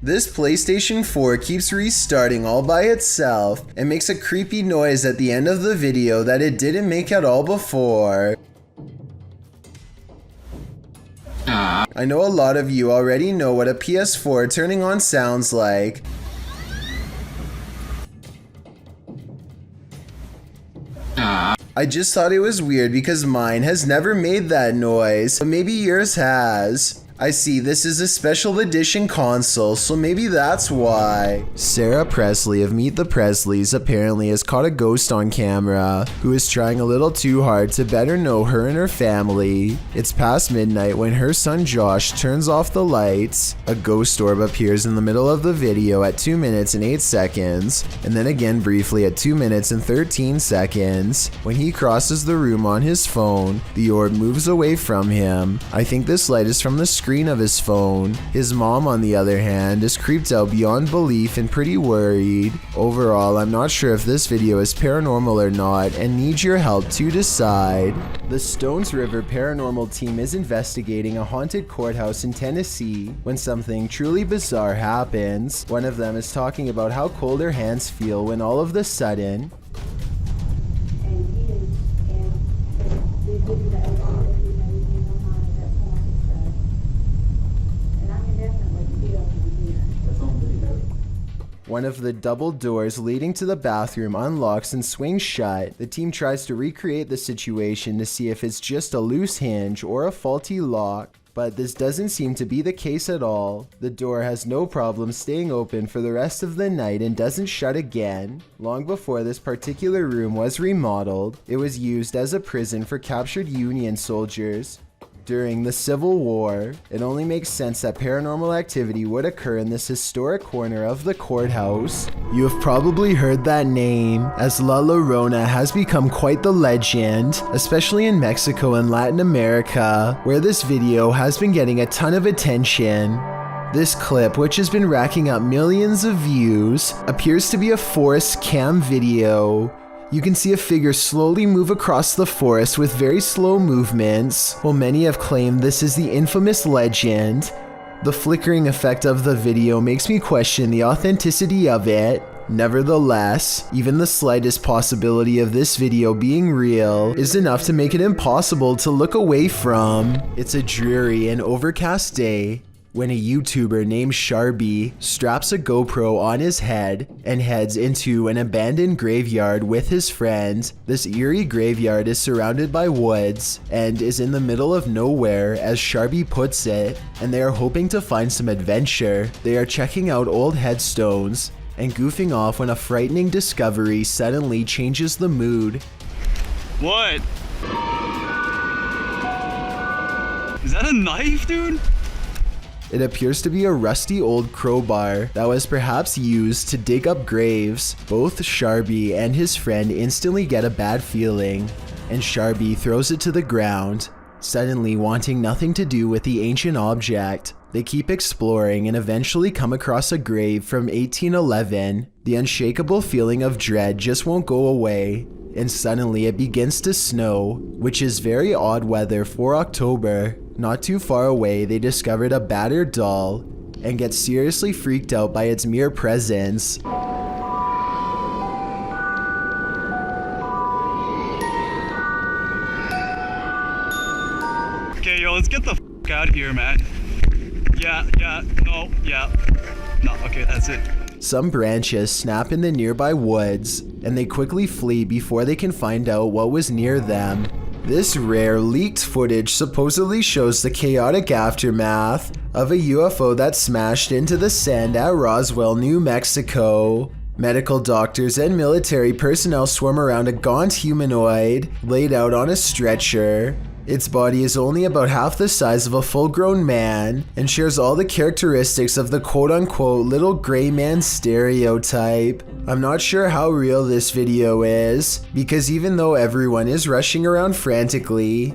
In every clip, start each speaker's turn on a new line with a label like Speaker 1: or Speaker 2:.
Speaker 1: This PlayStation 4 keeps restarting all by itself and makes a creepy noise at the end of the video that it didn't make at all before. I know a lot of you already know what a PS4 turning on sounds like. I just thought it was weird because mine has never made that noise, but maybe yours has. I see this is a special edition console, so maybe that's why. Sarah Presley of Meet the Presleys apparently has caught a ghost on camera who is trying a little too hard to better know her and her family. It's past midnight when her son Josh turns off the lights. A ghost orb appears in the middle of the video at 2 minutes and 8 seconds, and then again briefly at 2 minutes and 13 seconds. When he crosses the room on his phone, the orb moves away from him. I think this light is from the screen of his phone. His mom, on the other hand, is creeped out beyond belief and pretty worried. Overall, I'm not sure if this video is paranormal or not and need your help to decide. The Stones River paranormal team is investigating a haunted courthouse in Tennessee when something truly bizarre happens. One of them is talking about how cold their hands feel when all of a sudden one of the double doors leading to the bathroom unlocks and swings shut. The team tries to recreate the situation to see if it's just a loose hinge or a faulty lock, but this doesn't seem to be the case at all. The door has no problem staying open for the rest of the night and doesn't shut again. Long before this particular room was remodeled, it was used as a prison for captured Union soldiers during the Civil War. It only makes sense that paranormal activity would occur in this historic corner of the courthouse. You have probably heard that name, as La Llorona has become quite the legend, especially in Mexico and Latin America, where this video has been getting a ton of attention. This clip, which has been racking up millions of views, appears to be a forest cam video. You can see a figure slowly move across the forest with very slow movements. While many have claimed this is the infamous legend, the flickering effect of the video makes me question the authenticity of it. Nevertheless, even the slightest possibility of this video being real is enough to make it impossible to look away from. It's a dreary and overcast day when a YouTuber named Sharby straps a GoPro on his head and heads into an abandoned graveyard with his friends. This eerie graveyard is surrounded by woods and is in the middle of nowhere, as Sharby puts it, and they are hoping to find some adventure. They are checking out old headstones and goofing off when a frightening discovery suddenly changes the mood.
Speaker 2: What? Is that a knife, dude?
Speaker 1: It appears to be a rusty old crowbar that was perhaps used to dig up graves. Both Sharby and his friend instantly get a bad feeling, and Sharby throws it to the ground, suddenly wanting nothing to do with the ancient object. They keep exploring and eventually come across a grave from 1811. The unshakable feeling of dread just won't go away, and suddenly it begins to snow, which is very odd weather for October. Not too far away, they discovered a battered doll and get seriously freaked out by its mere presence.
Speaker 2: Okay, yo, let's get the f out of here, man. No, okay, that's it.
Speaker 1: Some branches snap in the nearby woods, and they quickly flee before they can find out what was near them. This rare leaked footage supposedly shows the chaotic aftermath of a UFO that smashed into the sand at Roswell, New Mexico. Medical doctors and military personnel swarm around a gaunt humanoid laid out on a stretcher. Its body is only about half the size of a full-grown man and shares all the characteristics of the quote-unquote little gray man stereotype. I'm not sure how real this video is, because even though everyone is rushing around frantically,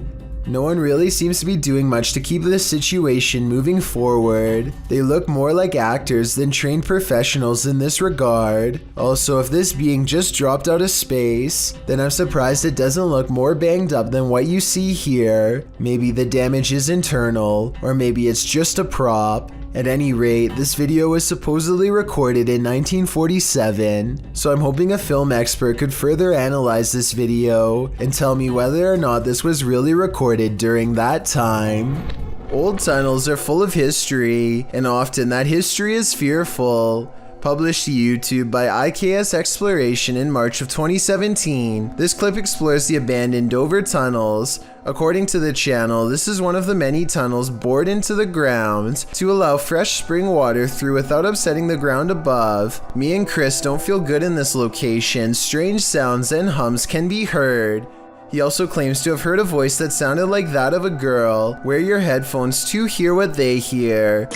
Speaker 1: no one really seems to be doing much to keep this situation moving forward. They look more like actors than trained professionals in this regard. Also, if this being just dropped out of space, then I'm surprised it doesn't look more banged up than what you see here. Maybe the damage is internal, or maybe it's just a prop. At any rate, this video was supposedly recorded in 1947, so I'm hoping a film expert could further analyze this video and tell me whether or not this was really recorded during that time. Old tunnels are full of history, and often that history is fearful. Published to YouTube by IKS Exploration in March of 2017, this clip explores the abandoned Dover tunnels. According to the channel, this is one of the many tunnels bored into the ground to allow fresh spring water through without upsetting the ground above. Me and Chris don't feel good in this location. Strange sounds and hums can be heard. He also claims to have heard a voice that sounded like that of a girl. Wear your headphones to hear what they hear.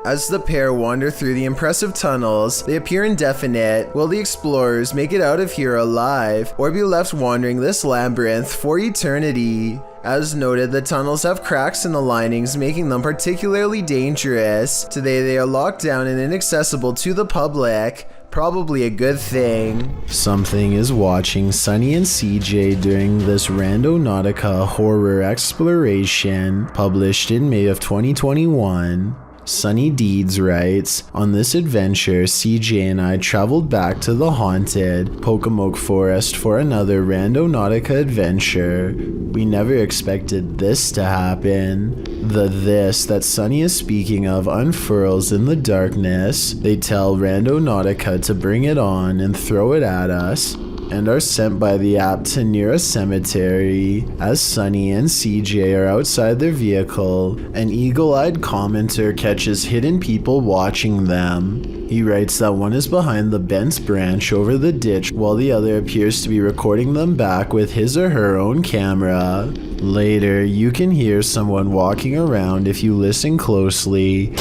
Speaker 1: As the pair wander through the impressive tunnels, they appear indefinite. Will the explorers make it out of here alive, or be left wandering this labyrinth for eternity? As noted, the tunnels have cracks in the linings, making them particularly dangerous. Today they are locked down and inaccessible to the public. Probably a good thing. Something is watching Sunny and CJ during this Randonautica horror exploration, published in May of 2021. Sunny Deeds writes, "On this adventure, CJ and I traveled back to the haunted Pocomoke Forest for another Randonautica adventure. We never expected this to happen." The "this" that Sunny is speaking of unfurls in the darkness. They tell Randonautica to bring it on and throw it at us, and are sent by the app to near a cemetery. As Sunny and CJ are outside their vehicle, an eagle-eyed commenter catches hidden people watching them. He writes that one is behind the bent branch over the ditch while the other appears to be recording them back with his or her own camera. Later, you can hear someone walking around if you listen closely.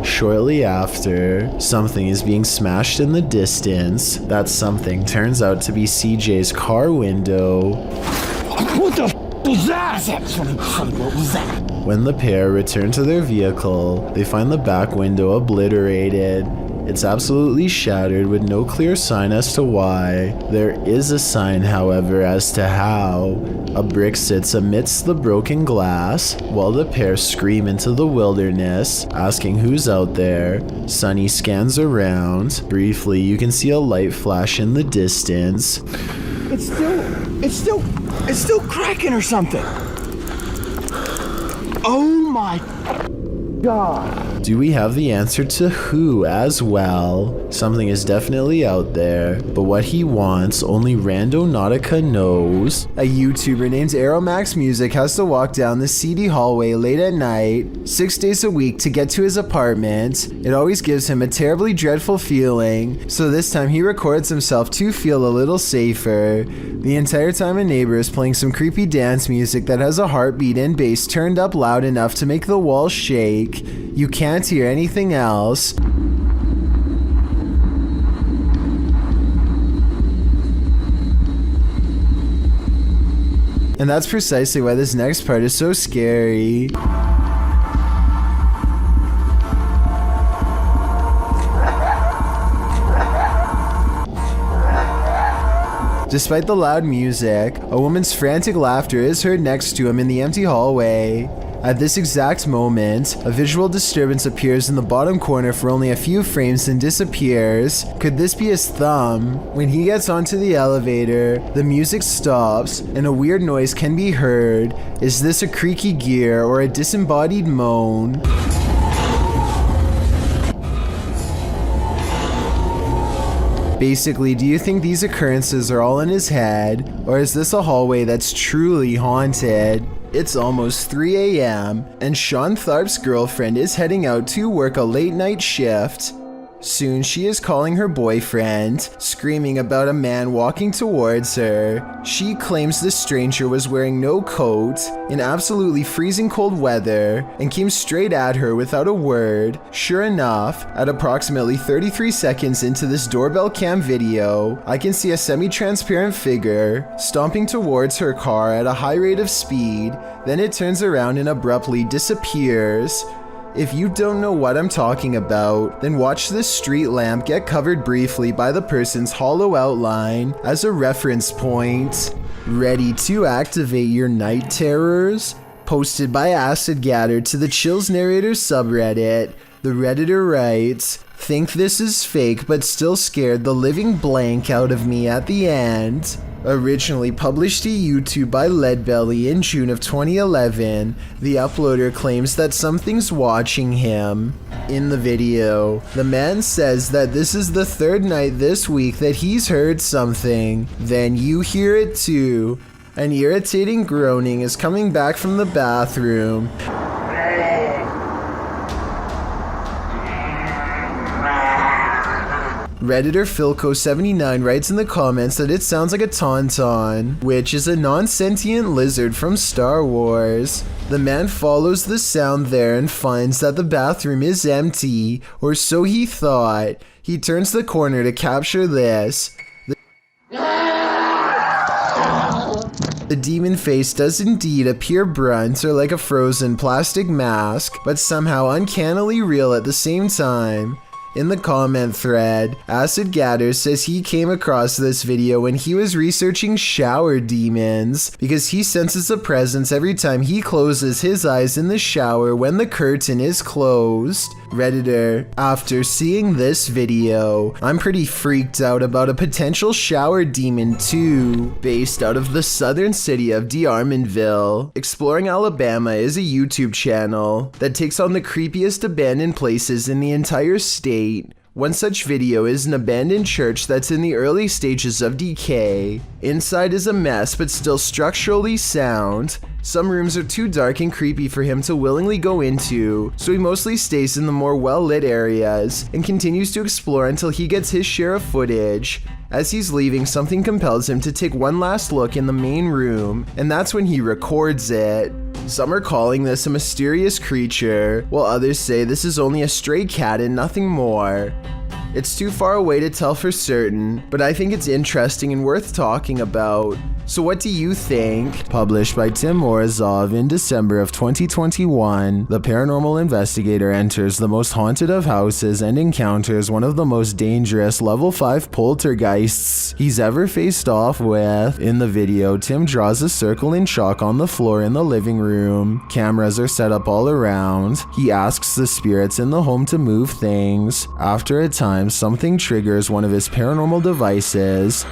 Speaker 1: Shortly after, something is being smashed in the distance. That something turns out to be CJ's car window.
Speaker 3: What the f was that? What was that?
Speaker 1: When the pair return to their vehicle, they find the back window obliterated. It's absolutely shattered with no clear sign as to why. There is a sign, however, as to how. A brick sits amidst the broken glass, while the pair scream into the wilderness, asking who's out there. Sunny scans around. Briefly, you can see a light flash in the distance.
Speaker 3: It's still cracking or something. Oh my God.
Speaker 1: Do we have the answer to who as well? Something is definitely out there, but what he wants, only Randonautica knows. A YouTuber named Aeromax Music has to walk down the seedy hallway late at night, 6 days a week to get to his apartment. It always gives him a terribly dreadful feeling, so this time he records himself to feel a little safer. The entire time a neighbor is playing some creepy dance music that has a heartbeat and bass turned up loud enough to make the walls shake. You can't hear anything else. And that's precisely why this next part is so scary. Despite the loud music, a woman's frantic laughter is heard next to him in the empty hallway. At this exact moment, a visual disturbance appears in the bottom corner for only a few frames and disappears. Could this be his thumb? When he gets onto the elevator, the music stops and a weird noise can be heard. Is this a creaky gear or a disembodied moan? Basically, do you think these occurrences are all in his head, or is this a hallway that's truly haunted? It's almost 3 a.m. and Sean Tharp's girlfriend is heading out to work a late night shift. Soon she is calling her boyfriend, screaming about a man walking towards her. She claims the stranger was wearing no coat in absolutely freezing cold weather and came straight at her without a word. Sure enough, at approximately 33 seconds into this doorbell cam video, I can see a semi-transparent figure stomping towards her car at a high rate of speed. Then it turns around and abruptly disappears. If you don't know what I'm talking about, then watch this street lamp get covered briefly by the person's hollow outline as a reference point. Ready to activate your night terrors? Posted by Acid Gather to the Chills Narrator subreddit, the Redditor writes, "Think this is fake but still scared the living blank out of me at the end." Originally published to YouTube by Leadbelly in June of 2011, the uploader claims that something's watching him. In the video, the man says that this is the third night this week that he's heard something. Then you hear it too. An irritating groaning is coming back from the bathroom. Redditor Philco79 writes in the comments that it sounds like a tauntaun, which is a non-sentient lizard from Star Wars. The man follows the sound there and finds that the bathroom is empty, or so he thought. He turns the corner to capture this. The demon face does indeed appear brunt or like a frozen plastic mask, but somehow uncannily real at the same time. In the comment thread, Acid Gather says he came across this video when he was researching shower demons because he senses a presence every time he closes his eyes in the shower when the curtain is closed. Redditor, after seeing this video, I'm pretty freaked out about a potential shower demon too, based out of the southern city of DeArmonville. Exploring Alabama is a YouTube channel that takes on the creepiest abandoned places in the entire state. One such video is an abandoned church that's in the early stages of decay. Inside is a mess but still structurally sound. Some rooms are too dark and creepy for him to willingly go into, so he mostly stays in the more well-lit areas and continues to explore until he gets his share of footage. As he's leaving, something compels him to take one last look in the main room, and that's when he records it. Some are calling this a mysterious creature, while others say this is only a stray cat and nothing more. It's too far away to tell for certain, but I think it's interesting and worth talking about. So what do you think? Published by Tim Morozov in December of 2021, the paranormal investigator enters the most haunted of houses and encounters one of the most dangerous level 5 poltergeists he's ever faced off with. In the video, Tim draws a circle in chalk on the floor in the living room. Cameras are set up all around. He asks the spirits in the home to move things. After a time, something triggers one of his paranormal devices.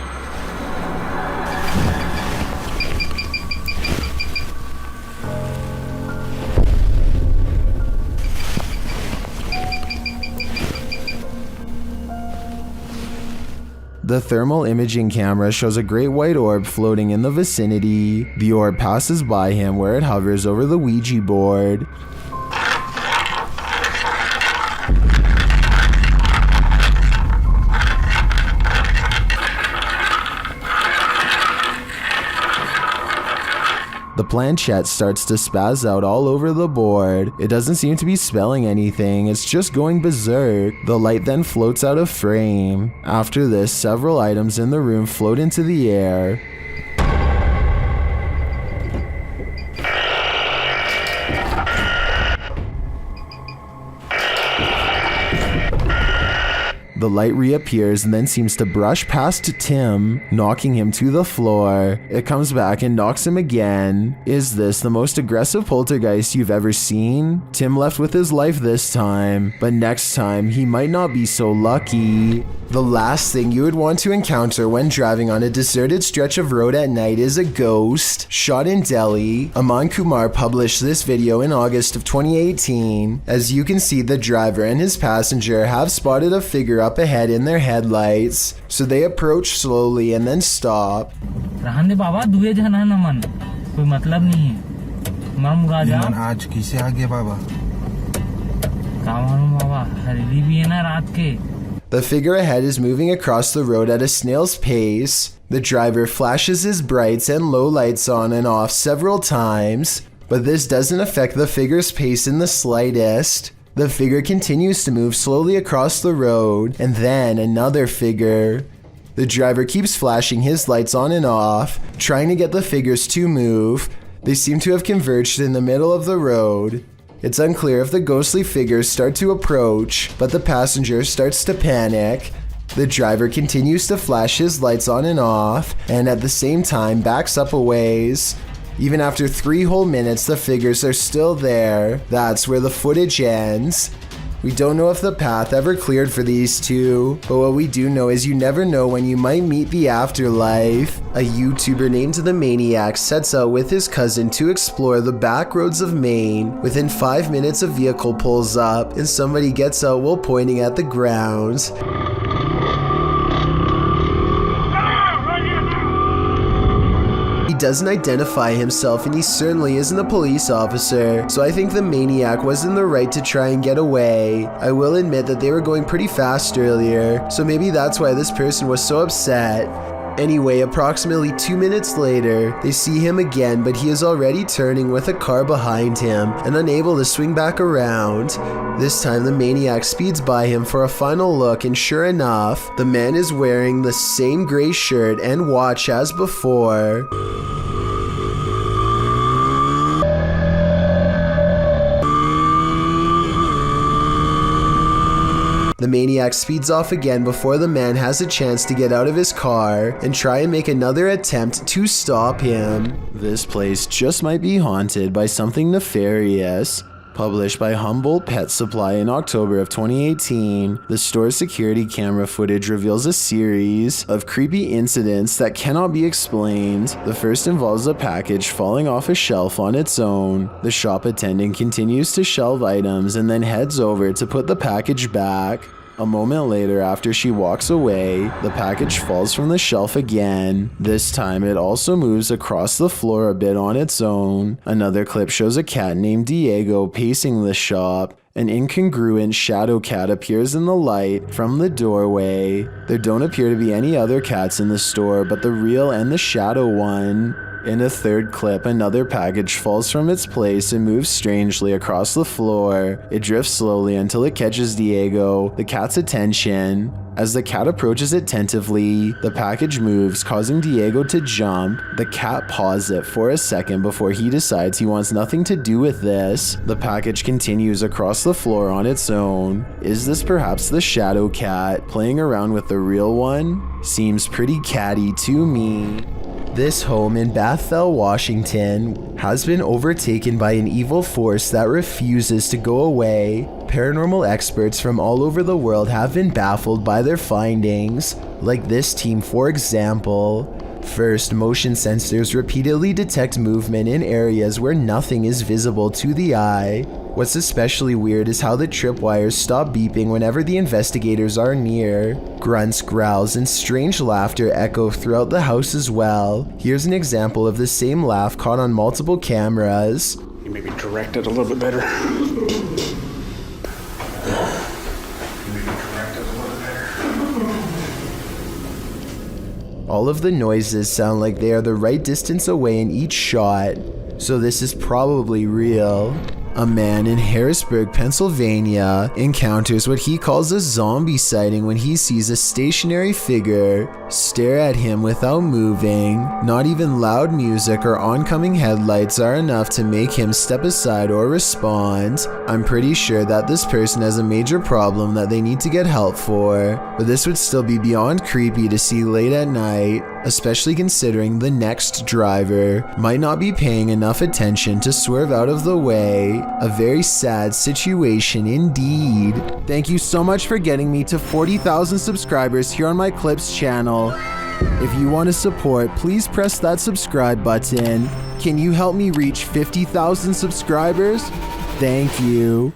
Speaker 1: The thermal imaging camera shows a great white orb floating in the vicinity. The orb passes by him where it hovers over the Ouija board. The planchette starts to spaz out all over the board. It doesn't seem to be spelling anything, it's just going berserk. The light then floats out of frame. After this, several items in the room float into the air. The light reappears and then seems to brush past Tim, knocking him to the floor. It comes back and knocks him again. Is this the most aggressive poltergeist you've ever seen? Tim left with his life this time, but next time he might not be so lucky. The last thing you would want to encounter when driving on a deserted stretch of road at night is a ghost. Shot in Delhi, Aman Kumar published this video in August of 2018. As you can see, the driver and his passenger have spotted a figure up ahead in their headlights, so they approach slowly and then stop.
Speaker 4: रहने बाबा दुए जन है नमन कोई मतलब नहीं है मालूम राजा
Speaker 3: आज किसे आगे बाबा
Speaker 4: काम मालूम बाबा हरी भी है ना रात के.
Speaker 1: The figure ahead is moving across the road at a snail's pace. The driver flashes his brights and low lights on and off several times, but this doesn't affect the figure's pace in the slightest. The figure continues to move slowly across the road, and then another figure. The driver keeps flashing his lights on and off, trying to get the figures to move. They seem to have converged in the middle of the road. It's unclear if the ghostly figures start to approach, but the passenger starts to panic. The driver continues to flash his lights on and off, and at the same time backs up a ways. Even after 3 whole minutes, the figures are still there. That's where the footage ends. We don't know if the path ever cleared for these two, but what we do know is you never know when you might meet the afterlife. A YouTuber named The Maniac sets out with his cousin to explore the back roads of Maine. Within 5 minutes, a vehicle pulls up and somebody gets out while pointing at the ground. He doesn't identify himself, and he certainly isn't a police officer, so I think the Maniac was in the right to try and get away. I will admit that they were going pretty fast earlier, so maybe that's why this person was so upset. Anyway, approximately 2 minutes later, they see him again, but he is already turning with a car behind him and unable to swing back around. This time the Maniac speeds by him for a final look, and sure enough, the man is wearing the same gray shirt and watch as before. The Maniac speeds off again before the man has a chance to get out of his car and try and make another attempt to stop him. This place just might be haunted by something nefarious. Published by Humboldt Pet Supply in October of 2018, the store's security camera footage reveals a series of creepy incidents that cannot be explained. The first involves a package falling off a shelf on its own. The shop attendant continues to shelve items and then heads over to put the package back. A moment later, after she walks away, the package falls from the shelf again. This time, it also moves across the floor a bit on its own. Another clip shows a cat named Diego pacing the shop. An incongruent shadow cat appears in the light from the doorway. There don't appear to be any other cats in the store, but the real and the shadow one. In a third clip, another package falls from its place and moves strangely across the floor. It drifts slowly until it catches Diego, the cat's attention. As the cat approaches it tentatively, the package moves, causing Diego to jump. The cat paws it for a second before he decides he wants nothing to do with this. The package continues across the floor on its own. Is this perhaps the shadow cat playing around with the real one? Seems pretty catty to me. This home in Bethel, Washington, has been overtaken by an evil force that refuses to go away. Paranormal experts from all over the world have been baffled by their findings, like this team for example. First, motion sensors repeatedly detect movement in areas where nothing is visible to the eye. What's especially weird is how the tripwires stop beeping whenever the investigators are near. Grunts, growls, and strange laughter echo throughout the house as well. Here's an example of the same laugh caught on multiple cameras.
Speaker 3: You maybe direct it a little bit better.
Speaker 1: All of the noises sound like they are the right distance away in each shot, so this is probably real. A man in Harrisburg, Pennsylvania, encounters what he calls a zombie sighting when he sees a stationary figure stare at him without moving. Not even loud music or oncoming headlights are enough to make him step aside or respond. I'm pretty sure that this person has a major problem that they need to get help for, but this would still be beyond creepy to see late at night, especially considering the next driver might not be paying enough attention to swerve out of the way. A very sad situation indeed. Thank you so much for getting me to 40,000 subscribers here on my Clips channel. If you want to support, please press that subscribe button. Can you help me reach 50,000 subscribers? Thank you.